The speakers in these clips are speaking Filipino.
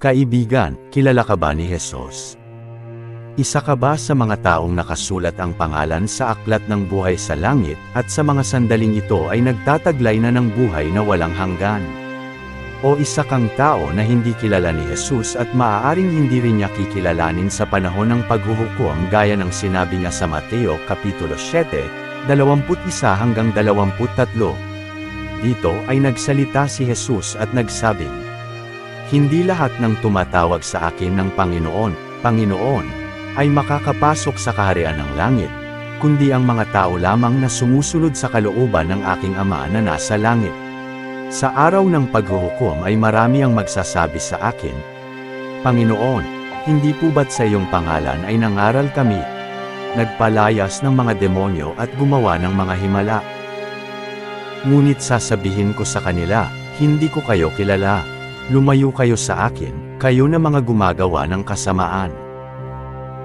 Kaibigan, kilala ka ba ni Jesus? Isa ka ba sa mga taong nakasulat ang pangalan sa aklat ng buhay sa langit, at sa mga sandaling ito ay nagtataglay na ng buhay na walang hanggan? O isa kang tao na hindi kilala ni Jesus at maaaring hindi rin niya kikilalanin sa panahon ng paghuhukom gaya ng sinabi niya sa Mateo Kapitulo 7, 21 hanggang 23. Dito ay nagsalita si Jesus at nagsabing, "Hindi lahat ng tumatawag sa akin ng Panginoon, Panginoon, ay makakapasok sa kaharian ng langit, kundi ang mga tao lamang na sumusunod sa kalooban ng aking Ama na nasa langit. Sa araw ng paghuhukom ay marami ang magsasabi sa akin, Panginoon, hindi po ba't sa iyong pangalan ay nangaral kami, nagpalayas ng mga demonyo at gumawa ng mga himala? Ngunit sasabihin ko sa kanila, hindi ko kayo kilala. Lumayo kayo sa akin, kayo na mga gumagawa ng kasamaan."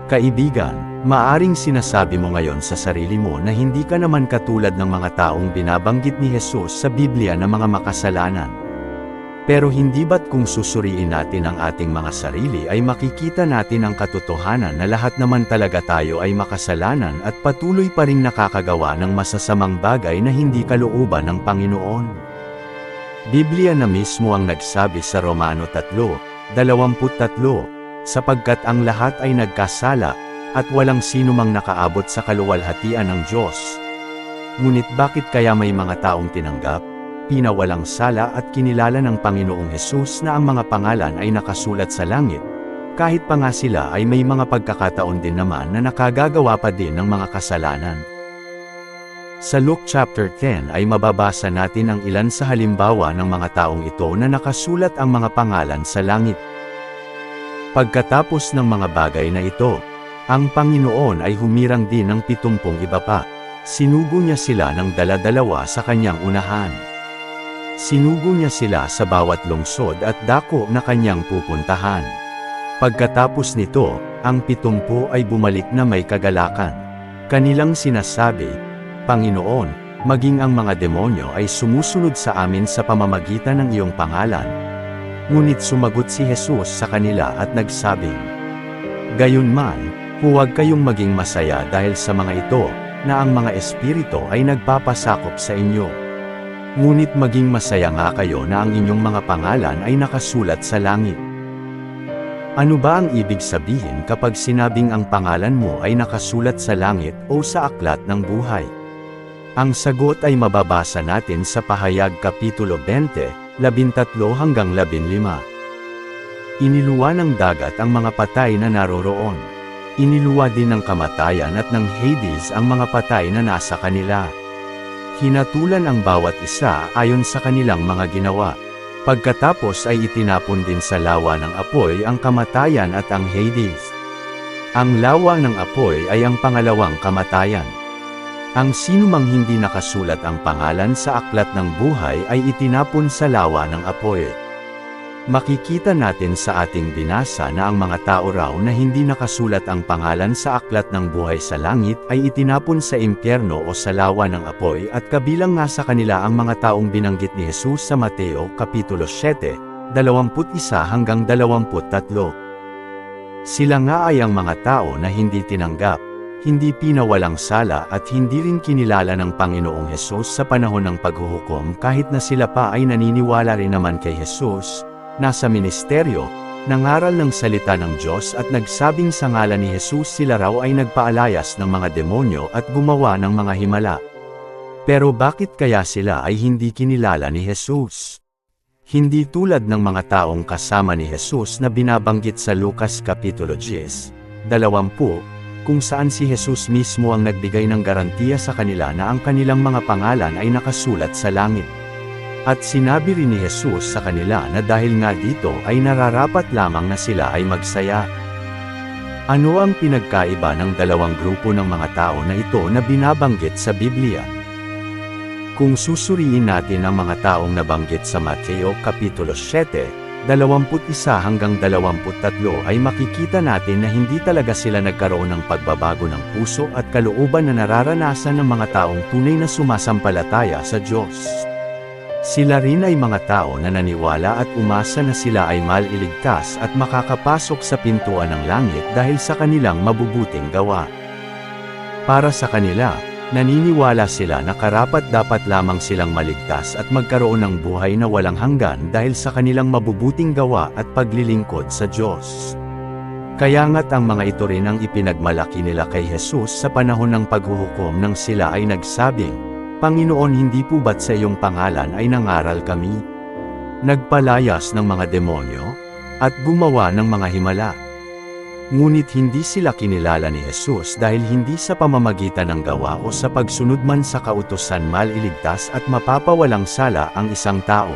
Kaibigan, maaring sinasabi mo ngayon sa sarili mo na hindi ka naman katulad ng mga taong binabanggit ni Jesus sa Biblia na mga makasalanan. Pero hindi ba't kung susuriin natin ang ating mga sarili ay makikita natin ang katotohanan na lahat naman talaga tayo ay makasalanan at patuloy pa ring nakakagawa ng masasamang bagay na hindi kalooban ng Panginoon? Biblia na mismo ang nagsabi sa Romano 3:23, sapagkat ang lahat ay nagkasala, at walang sino mang nakaabot sa kaluwalhatian ng Diyos. Ngunit bakit kaya may mga taong tinanggap, pinawalang sala at kinilala ng Panginoong Hesus na ang mga pangalan ay nakasulat sa langit, kahit pa nga sila ay may mga pagkakataon din naman na nakagagawa pa din ng mga kasalanan? Sa Luke chapter 10 ay mababasa natin ang ilan sa halimbawa ng mga taong ito na nakasulat ang mga pangalan sa langit. Pagkatapos ng mga bagay na ito, ang Panginoon ay humirang din ng 70 iba pa. Sinugo niya sila ng dala-dalawa sa kanyang unahan. Sinugo niya sila sa bawat lungsod at dako na kanyang pupuntahan. Pagkatapos nito, ang 70 ay bumalik na may kagalakan. Kanilang sinasabi, "Panginoon, maging ang mga demonyo ay sumusunod sa amin sa pamamagitan ng iyong pangalan." Ngunit sumagot si Jesus sa kanila at nagsabing, "Gayunman, huwag kayong maging masaya dahil sa mga ito, na ang mga espiritu ay nagpapasakop sa inyo. Ngunit maging masaya nga kayo na ang inyong mga pangalan ay nakasulat sa langit." Ano ba ang ibig sabihin kapag sinabing ang pangalan mo ay nakasulat sa langit o sa aklat ng buhay? Ang sagot ay mababasa natin sa Pahayag Kapitulo 20, 13 hanggang 15. Iniluwa ng dagat ang mga patay na naroroon. Iniluwa din ng kamatayan at ng Hades ang mga patay na nasa kanila. Hinatulan ang bawat isa ayon sa kanilang mga ginawa. Pagkatapos ay itinapon din sa lawa ng apoy ang kamatayan at ang Hades. Ang lawa ng apoy ay ang pangalawang kamatayan. Ang sinumang hindi nakasulat ang pangalan sa aklat ng buhay ay itinapon sa lawa ng apoy. Makikita natin sa ating binasa na ang mga tao raw na hindi nakasulat ang pangalan sa aklat ng buhay sa langit ay itinapon sa impyerno o sa lawa ng apoy, at kabilang nga sa kanila ang mga taong binanggit ni Jesus sa Mateo Kapitulo 7, 21 hanggang 23. Sila nga ay ang mga tao na hindi tinanggap, hindi pinawalang sala at hindi rin kinilala ng Panginoong Hesus sa panahon ng paghuhukom, kahit na sila pa ay naniniwala rin naman kay Jesus, nasa ministeryo, nangaral ng salita ng Diyos at nagsabing sa ngalan ni Jesus sila raw ay nagpaalayas ng mga demonyo at gumawa ng mga himala. Pero bakit kaya sila ay hindi kinilala ni Jesus? Hindi tulad ng mga taong kasama ni Jesus na binabanggit sa Lucas Kapitulo 10, 20, kung saan si Jesus mismo ang nagbigay ng garantiya sa kanila na ang kanilang mga pangalan ay nakasulat sa langit. At sinabi rin ni Jesus sa kanila na dahil nga dito ay nararapat lamang na sila ay magsaya. Ano ang pinagkaiba ng dalawang grupo ng mga tao na ito na binabanggit sa Biblia? Kung susuriin natin ang mga taong nabanggit sa Mateo Kapitulo 7, 21 hanggang 23 ay makikita natin na hindi talaga sila nagkaroon ng pagbabago ng puso at kalooban na nararanasan ng mga taong tunay na sumasampalataya sa Diyos. Sila rin ay mga tao na naniwala at umasa na sila ay maliligtas at makakapasok sa pintuan ng langit dahil sa kanilang mabubuting gawa. Para sa kanila, naniniwala sila na karapat-dapat lamang silang maligtas at magkaroon ng buhay na walang hanggan dahil sa kanilang mabubuting gawa at paglilingkod sa Diyos. Kaya nga't ang mga ito rin ang ipinagmalaki nila kay Jesus sa panahon ng paghuhukom nang sila ay nagsabing, Panginoon, hindi po ba't sa iyong pangalan ay nangaral kami? Nagpalayas ng mga demonyo, at gumawa ng mga himala. Ngunit hindi sila kinilala ni Jesus dahil hindi sa pamamagitan ng gawa o sa pagsunod man sa kautusan maliligtas at mapapawalang sala ang isang tao.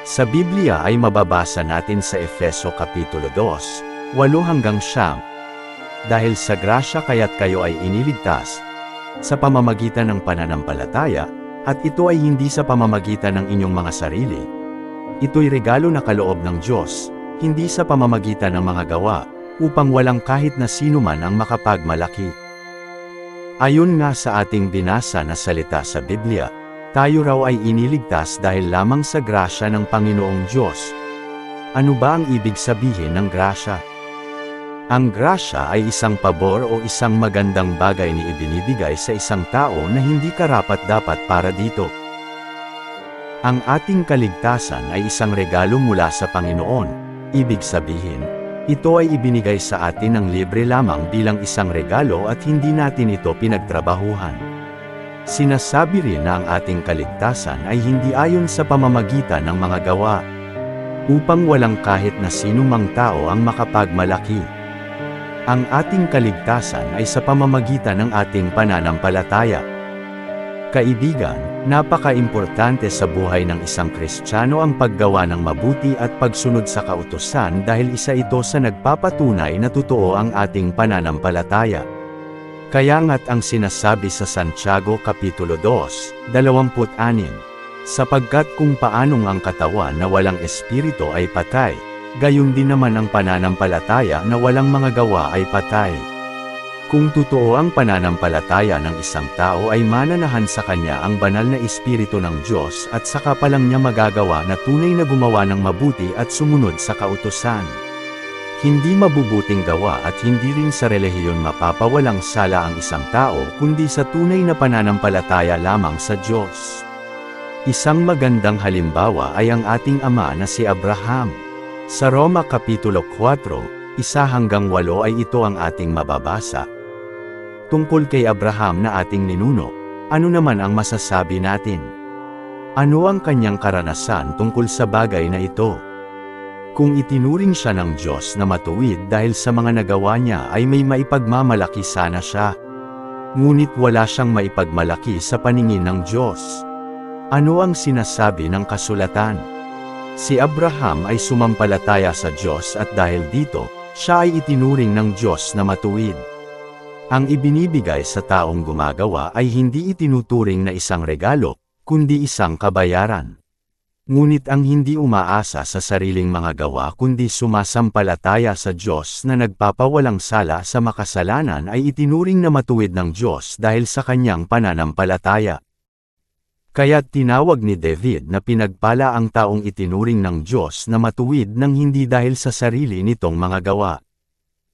Sa Biblia ay mababasa natin sa Efeso Kapitulo 2, 8-9. Dahil sa grasya kaya't kayo ay iniligtas, sa pamamagitan ng pananampalataya, at ito ay hindi sa pamamagitan ng inyong mga sarili. Ito'y regalo na kaloob ng Diyos, hindi sa pamamagitan ng mga gawa, upang walang kahit na sino man ang makapagmalaki. Ayon nga sa ating binasa na salita sa Biblia, tayo raw ay iniligtas dahil lamang sa grasya ng Panginoong Diyos. Ano ba ang ibig sabihin ng grasya? Ang grasya ay isang pabor o isang magandang bagay ni ibinibigay sa isang tao na hindi karapat-dapat para dito. Ang ating kaligtasan ay isang regalo mula sa Panginoon, ibig sabihin, ito ay ibinigay sa atin ng libre lamang bilang isang regalo at hindi natin ito pinagtrabahuhan. Sinasabi rin na ang ating kaligtasan ay hindi ayon sa pamamagitan ng mga gawa, upang walang kahit na sino mang tao ang makapagmalaki. Ang ating kaligtasan ay sa pamamagitan ng ating pananampalataya. Kaibigan, napaka-importante sa buhay ng isang Kristiyano ang paggawa ng mabuti at pagsunod sa kautusan dahil isa ito sa nagpapatunay na totoo ang ating pananampalataya. Kaya nga't ang sinasabi sa Santiago Kapitulo 2, 26, sapagkat kung paanong ang katawan na walang espiritu ay patay, gayon din naman ang pananampalataya na walang mga gawa ay patay. Kung totoo ang pananampalataya ng isang tao ay mananahan sa kanya ang banal na espiritu ng Diyos at saka pa lang niya magagawa na tunay na gumawa ng mabuti at sumunod sa kautusan. Hindi mabubuting gawa at hindi rin sa relihiyon mapapawalang sala ang isang tao kundi sa tunay na pananampalataya lamang sa Diyos. Isang magandang halimbawa ay ang ating ama na si Abraham. Sa Roma Kapitulo 4, 1-8 ay ito ang ating mababasa. Tungkol kay Abraham na ating ninuno, ano naman ang masasabi natin? Ano ang kanyang karanasan tungkol sa bagay na ito? Kung itinuring siya ng Diyos na matuwid dahil sa mga nagawa niya ay may maipagmamalaki sana siya. Ngunit wala siyang maipagmalaki sa paningin ng Diyos. Ano ang sinasabi ng kasulatan? Si Abraham ay sumampalataya sa Diyos at dahil dito, siya ay itinuring ng Diyos na matuwid. Ang ibinibigay sa taong gumagawa ay hindi itinuturing na isang regalo, kundi isang kabayaran. Ngunit ang hindi umaasa sa sariling mga gawa kundi sumasampalataya sa Diyos na nagpapawalang sala sa makasalanan ay itinuring na matuwid ng Diyos dahil sa kanyang pananampalataya. Kaya't tinawag ni David na pinagpala ang taong itinuring ng Diyos na matuwid nang hindi dahil sa sarili nitong mga gawa.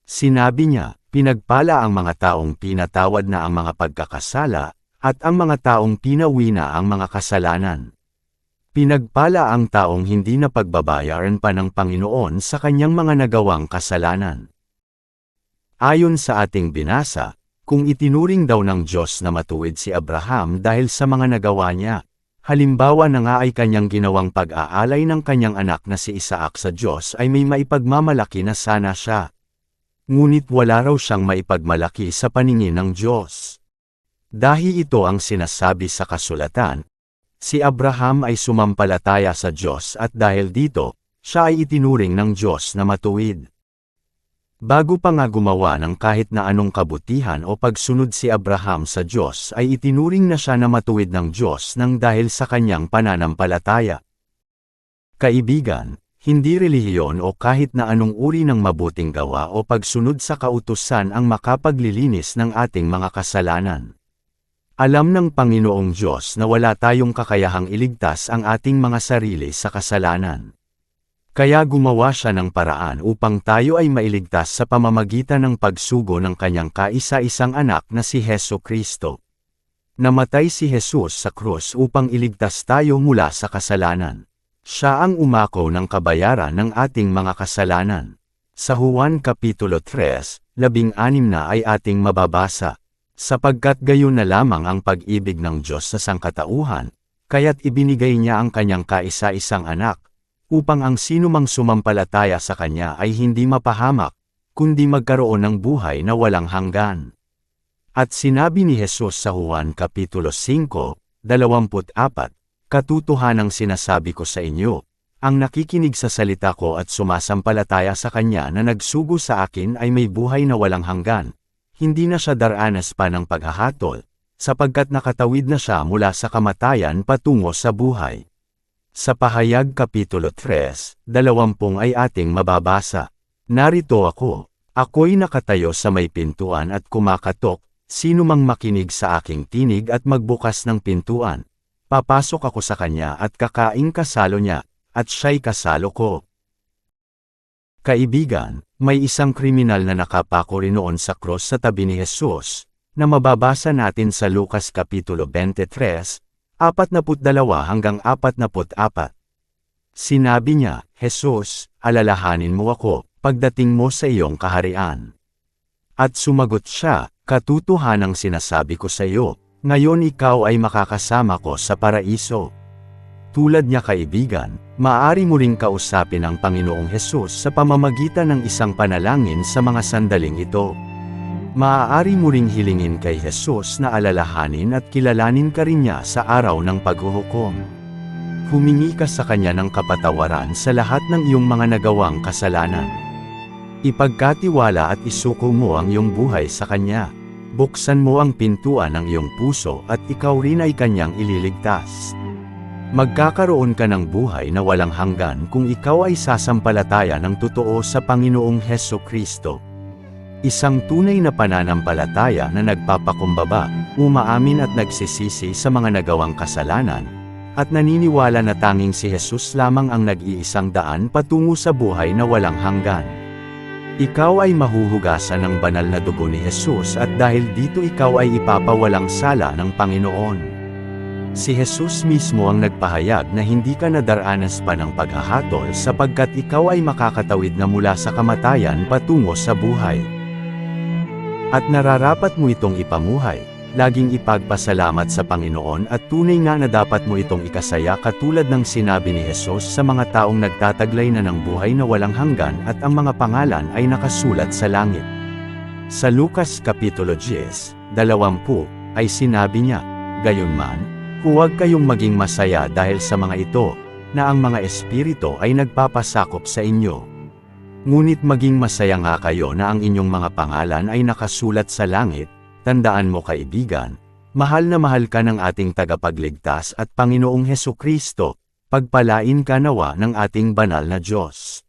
Sinabi niya, pinagpala ang mga taong pinatawad na ang mga pagkakasala, at ang mga taong pinawi na ang mga kasalanan. Pinagpala ang taong hindi na pagbabayaran pa ng Panginoon sa kanyang mga nagawang kasalanan. Ayon sa ating binasa, kung itinuring daw ng Diyos na matuwid si Abraham dahil sa mga nagawa niya, halimbawa na nga ay kanyang ginawang pag-aalay ng kanyang anak na si Isaac sa Diyos ay may maipagmamalaki na sana siya. Ngunit wala raw siyang maipagmalaki sa paningin ng Diyos. Dahil ito ang sinasabi sa kasulatan, si Abraham ay sumampalataya sa Diyos at dahil dito, siya ay itinuring ng Diyos na matuwid. Bago pa nga gumawa ng kahit na anong kabutihan o pagsunod si Abraham sa Diyos ay itinuring na siya na matuwid ng Diyos nang dahil sa kanyang pananampalataya. Kaibigan, hindi relihiyon o kahit na anong uri ng mabuting gawa o pagsunod sa kautusan ang makapaglilinis ng ating mga kasalanan. Alam ng Panginoong Diyos na wala tayong kakayahang iligtas ang ating mga sarili sa kasalanan. Kaya gumawa siya ng paraan upang tayo ay mailigtas sa pamamagitan ng pagsugo ng kanyang kaisa-isang anak na si Heso Kristo. Namatay si Jesus sa krus upang iligtas tayo mula sa kasalanan. Siya ang umako ng kabayaran ng ating mga kasalanan. Sa Juan Kapitulo 3, 16 na ay ating mababasa. Sapagkat gayon na lamang ang pag-ibig ng Diyos sa sangkatauhan, kaya't ibinigay niya ang kanyang kaisa-isang anak, upang ang sinumang sumampalataya sa kanya ay hindi mapahamak, kundi magkaroon ng buhay na walang hanggan. At sinabi ni Jesus sa Juan Kapitulo 5, 24, Katotohanang sinasabi ko sa inyo, ang nakikinig sa salita ko at sumasampalataya sa kanya na nagsugo sa akin ay may buhay na walang hanggan, hindi na siya daranas pa ng paghahatol, sapagkat nakatawid na siya mula sa kamatayan patungo sa buhay. Sa Pahayag Kapitulo 3, 20 ay ating mababasa. Narito ako, ako'y nakatayo sa may pintuan at kumakatok, sino mang makinig sa aking tinig at magbukas ng pintuan. Papasok ako sa kanya at kakaing kasalo niya, at siya'y kasalo ko. Kaibigan, may isang kriminal na nakapako rin noon sa krus sa tabi ni Jesus, na mababasa natin sa Lucas Kapitulo 23, 42 hanggang 44. Sinabi niya, Jesus, alalahanin mo ako, pagdating mo sa iyong kaharian. At sumagot siya, katotohanang sinasabi ko sa iyo, ngayon ikaw ay makakasama ko sa paraiso. Tulad niya kaibigan, maaari mo ring kausapin ang Panginoong Jesus sa pamamagitan ng isang panalangin sa mga sandaling ito. Maaari mo ring hilingin kay Jesus na alalahanin at kilalanin ka rin niya sa araw ng paghuhukom. Humingi ka sa kanya ng kapatawaran sa lahat ng iyong mga nagawang kasalanan. Ipagkatiwala at isuko mo ang iyong buhay sa kanya. Buksan mo ang pintuan ng iyong puso at ikaw rin ay kanyang ililigtas. Magkakaroon ka ng buhay na walang hanggan kung ikaw ay sasampalataya ng totoo sa Panginoong Heso Kristo. Isang tunay na pananampalataya na nagpapakumbaba, umaamin at nagsisisi sa mga nagawang kasalanan, at naniniwala na tanging si Jesus lamang ang nag-iisang daan patungo sa buhay na walang hanggan. Ikaw ay mahuhugasan ng banal na dugo ni Jesus at dahil dito ikaw ay ipapawalang sala ng Panginoon. Si Jesus mismo ang nagpahayag na hindi ka nadaranas pa ng paghahatol sapagkat ikaw ay makakatawid na mula sa kamatayan patungo sa buhay. At nararapat mo itong ipamuhay, laging ipagpasalamat sa Panginoon at tunay nga na dapat mo itong ikasaya katulad ng sinabi ni Jesus sa mga taong nagtataglay na ng buhay na walang hanggan at ang mga pangalan ay nakasulat sa langit. Sa Lucas Kapitulo 10, 20, ay sinabi niya, Gayunman, huwag kayong maging masaya dahil sa mga ito, na ang mga espiritu ay nagpapasakop sa inyo. Ngunit maging masaya nga kayo na ang inyong mga pangalan ay nakasulat sa langit. Tandaan mo kaibigan, mahal na mahal ka ng ating tagapagligtas at Panginoong Heso Kristo, pagpalain ka nawa ng ating banal na Diyos.